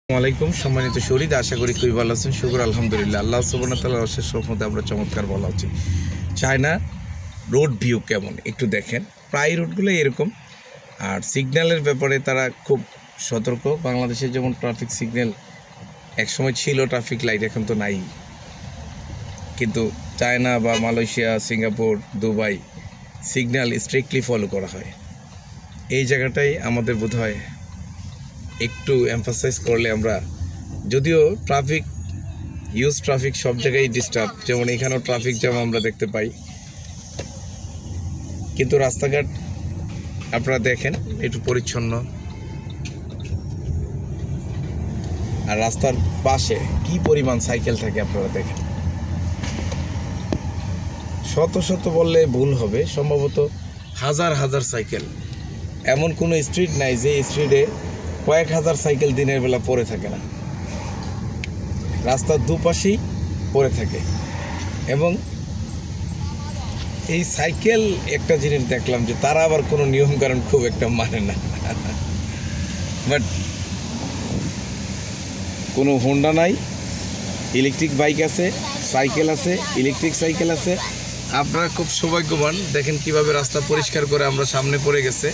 আলাইকুম সম্মানিত শহীদ, আশা করি খুবই ভালো আছেন। শুকর আলহামদুলিল্লাহ, আল্লাহ সুবহানাহু ওয়া তাআলার অশেষ রহমতে আমরা চমৎকার বলা উচিত। চায়না রোড ভিউ কেমন একটু দেখেন। প্রায় রোডগুলো এরকম, আর সিগন্যালের ব্যাপারে তারা খুব সতর্ক। বাংলাদেশে যেমন ট্রাফিক সিগন্যাল একসময় ছিল, ট্রাফিক লাইট, এখন তো নাই। কিন্তু চায়না বা Malaysia, Singapore, Dubai signal strictly follow করা হয়। এই জায়গাটাই আমাদের বোধহয় একটু এমফাসাইজ করলে আমরা, যদিও ট্রাফিক সব জায়গায় ডিস্টার্ব, যেমন এখানেও ট্রাফিক জ্যাম আমরা দেখতে পাই, কিন্তু রাস্তাঘাট আপনারা দেখেন একটু পরিচ্ছন্ন। আর রাস্তার পাশে কি পরিমাণ সাইকেল থাকে আপনারা দেখেন। শত শত বললে ভুল হবে, সম্ভবত হাজার হাজার সাইকেল। এমন কোনো স্ট্রিট নাই যে স্ট্রিটে কয়েক হাজার সাইকেল দিনের বেলা পড়ে থাকে না। রাস্তার দুপাশেই পড়ে থাকে। এবং এই সাইকেল একটা জিনিস দেখলাম যে তারা আবার কোনো নিয়মকানুন খুব একটা মানে না। বাট কোনো হোন্ডা নাই, ইলেকট্রিক বাইক আছে, সাইকেল আছে, ইলেকট্রিক সাইকেল আছে। আপনারা খুব সৌভাগ্যবান, দেখেন কিভাবে রাস্তা পরিষ্কার করে আমরা সামনে পড়ে গেছে।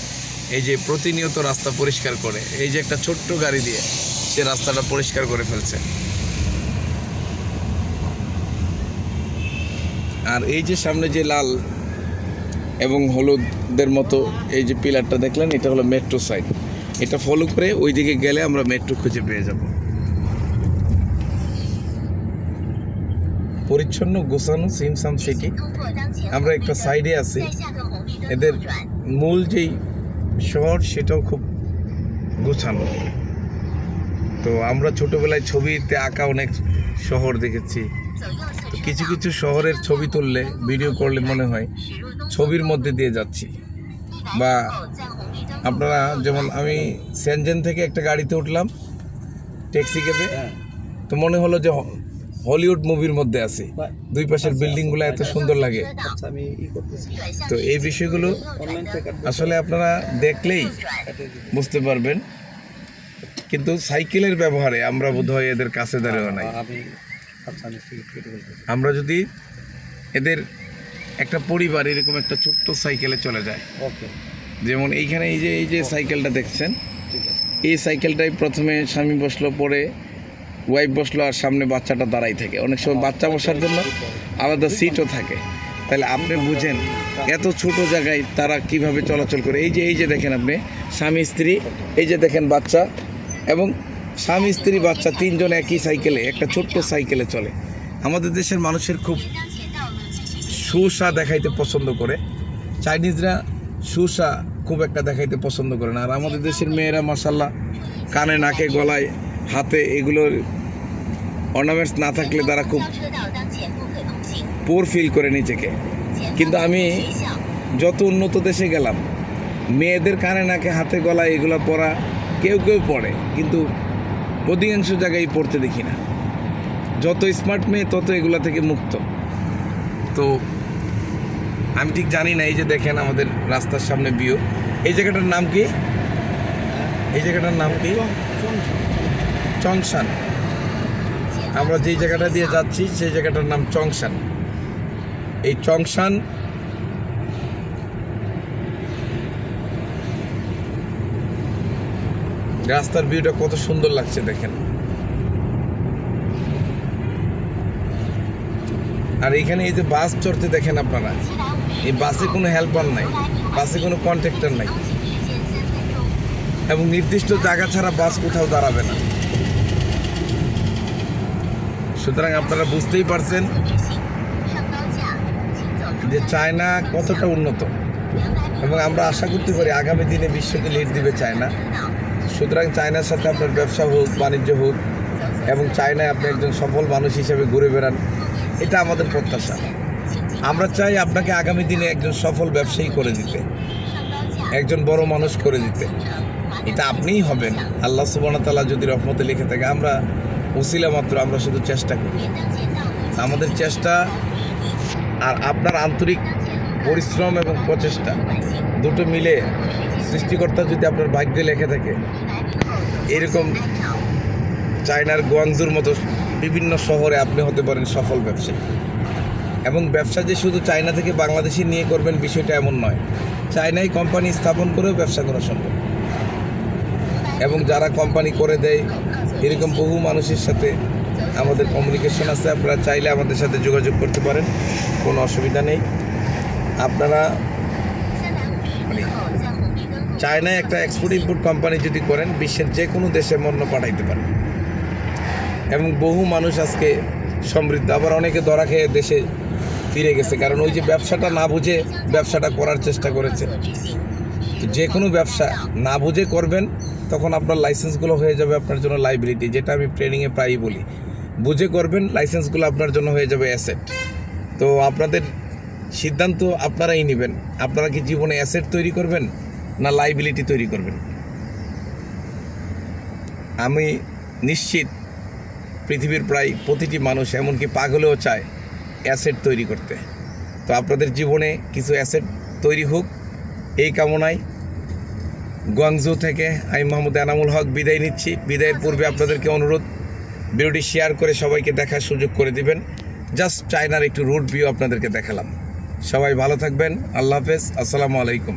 এই যে প্রতিনিয়ত রাস্তা পরিষ্কার করে, এই যে একটা ছোট্ট গাড়ি দিয়ে সে রাস্তাটা পরিষ্কার করে ফেলছে। আর এই যে সামনে যে লাল এবং হলুদের মতো এই যে পিলারটা দেখলেন, এটা হলো মেট্রো সাইড। এটা ফলো করে ওই দিকে গেলে আমরা মেট্রো খুঁজে পেয়ে যাব। পরিচ্ছন্ন গোছানো সিমসাম সিটি। আমরা একটা সাইডে আছি। এদের মূল যেই শহর সেটাও খুব গোছানো। তো আমরা ছোটবেলায় ছবিতে আঁকা অনেক শহর দেখেছি। তো কিছু কিছু শহরের ছবি তুললে, ভিডিও করলে মনে হয় ছবির মধ্যে দিয়ে যাচ্ছি। বা আপনারা যেমন, আমি সেনজেন থেকে একটা গাড়িতে উঠলাম ট্যাক্সি ক্যাবে, তো মনে হলো যে হলিউড মুভির মধ্যে আছে। দুই পাশের বিল্ডিংগুলো এত সুন্দর লাগে। তো এই বিষয়গুলো আসলে আপনারা দেখলেই বুঝতে পারবেন। কিন্তু সাইকেলের ব্যবহারে আমরা বোধহয় এদের কাছে দাঁড়িয়েও নাই। আমরা যদি এদের একটা পরিবার এরকম একটা ছোট্ট সাইকেলে চলে যায়, যেমন এইখানে এই যে সাইকেলটা দেখছেন, এই সাইকেলটাই প্রথমে স্বামী বসলো, পরে ওয়াইফ বসলো, আর সামনে বাচ্চাটা দাঁড়াই থাকে। অনেক সময় বাচ্চা বসার জন্য আলাদা সিটও থাকে। তাহলে আপনি বুঝেন এত ছোট জায়গায় তারা কিভাবে চলাচল করে। এই যে দেখেন আপনি, স্বামী স্ত্রী, এই যে দেখেন বাচ্চা, এবং স্বামী স্ত্রী বাচ্চা তিনজন একই সাইকেলে, একটা ছোট্ট সাইকেলে চলে। আমাদের দেশের মানুষের খুব সুসা দেখাইতে পছন্দ করে। চাইনিজরা সুসা খুব একটা দেখাইতে পছন্দ করে না। আর আমাদের দেশের মেয়েরা মাশাআল্লাহ কানে, নাকে, গলায়, হাতে এগুলোর অর্নামেন্টস না থাকলে তারা খুব পোর ফিল করে নিজেকে। কিন্তু আমি যত উন্নত দেশে গেলাম, মেয়েদের কানে, নাকে, হাতে, গলায় এগুলো পরা কেউ কেউ পড়ে, কিন্তু অধিকাংশ জায়গায় পড়তে দেখি না। যত স্মার্ট মেয়ে তত এগুলা থেকে মুক্ত। তো আমি ঠিক জানি না। এই যে দেখেন আমাদের রাস্তার সামনে ভিউ। এই জায়গাটার নাম কি? এই জায়গাটার নাম কি? চংশান। আমরা যেই জায়গাটা দিয়ে যাচ্ছি সেই জায়গাটার নাম চংশান। এই চংশান রাস্তার ভিউটা কত সুন্দর লাগছে দেখেন। আর এখানে এই যে বাস চড়তে দেখেন আপনারা, এই বাসে কোনো হেল্পার নাই, বাসে কোনো কন্ট্রাক্টর নাই, এবং নির্দিষ্ট জায়গা ছাড়া বাস কোথাও দাঁড়াবে না। সুতরাং আপনারা বুঝতেই পারছেন যে চায়না কতটা উন্নত, এবং আমরা আশা করতে পারি আগামী দিনে বিশ্বকে লিড দিবে চায়না। সুতরাং চায়নার সাথে আপনার ব্যবসা হোক, বাণিজ্য হোক, এবং চায়নায় আপনি একজন সফল মানুষ হিসেবে ঘুরে বেড়ান, এটা আমাদের প্রত্যাশা। আমরা চাই আপনাকে আগামী দিনে একজন সফল ব্যবসায়ী করে দিতে, একজন বড় মানুষ করে দিতে। এটা আপনিই হবেন, আল্লাহ সুবহানাহু ওয়া তাআলা যদি রহমতে লিখে থাকে। আমরা উসিলা মাত্র, আমরা শুধু চেষ্টা করি। আমাদের চেষ্টা আর আপনার আন্তরিক পরিশ্রম এবং প্রচেষ্টা দুটো মিলে সৃষ্টিকর্তা যদি আপনার ভাগ্যে লেখে থাকে এরকম চায়নার গুয়াংজুর মতো বিভিন্ন শহরে আপনি হতে পারেন সফল ব্যবসায়ী। এবং ব্যবসা যে শুধু চায়না থেকে বাংলাদেশে নিয়ে করবেন বিষয়টা এমন নয়, চায়নায় কোম্পানি স্থাপন করেও ব্যবসা করা সম্ভব। এবং যারা কোম্পানি করে দেয় এরকম বহু মানুষের সাথে আমাদের কমিউনিকেশন আছে, আপনারা চাইলে আমাদের সাথে যোগাযোগ করতে পারেন, কোনো অসুবিধা নেই। আপনারা মানে চায়নায় একটা এক্সপোর্ট ইম্পোর্ট কোম্পানি যদি করেন বিশ্বের যে কোনো দেশে পণ্য পাঠাইতে পারেন। এবং বহু মানুষ আজকে সমৃদ্ধ, আবার অনেকে ধরা খেয়ে দেশে ফিরে গেছে, কারণ ওই যে ব্যবসাটা না বুঝে ব্যবসাটা করার চেষ্টা করেছে। যে কোনো ব্যবসা না বুঝে করবেন তখন আপনার লাইসেন্সগুলো হয়ে যাবে আপনার জন্য লাইবিলিটি, যেটা আমি ট্রেনিংয়ে প্রায়ই বলি। বুঝে করবেন, লাইসেন্সগুলো আপনার জন্য হয়ে যাবে অ্যাসেট। তো আপনাদের সিদ্ধান্ত আপনারাই নেবেন, আপনারা কি জীবনে অ্যাসেট তৈরি করবেন না লাইবিলিটি তৈরি করবেন। আমি নিশ্চিত পৃথিবীর প্রায় প্রতিটি মানুষ এমনকি পাগলেও চায় অ্যাসেট তৈরি করতে। তো আপনাদের জীবনে কিছু অ্যাসেট তৈরি হোক এই কামনায় গুয়াংজু থেকে আমি মোহাম্মদ এনামুল হক বিদায় নিচ্ছি। বিদায়ের পূর্বে আপনাদেরকে অনুরোধ, ভিডিওটি শেয়ার করে সবাইকে দেখার সুযোগ করে দিবেন। জাস্ট চায়নার একটু রুট ভিউ আপনাদেরকে দেখালাম। সবাই ভালো থাকবেন, আল্লাহ হাফেজ, আসসালামু আলাইকুম।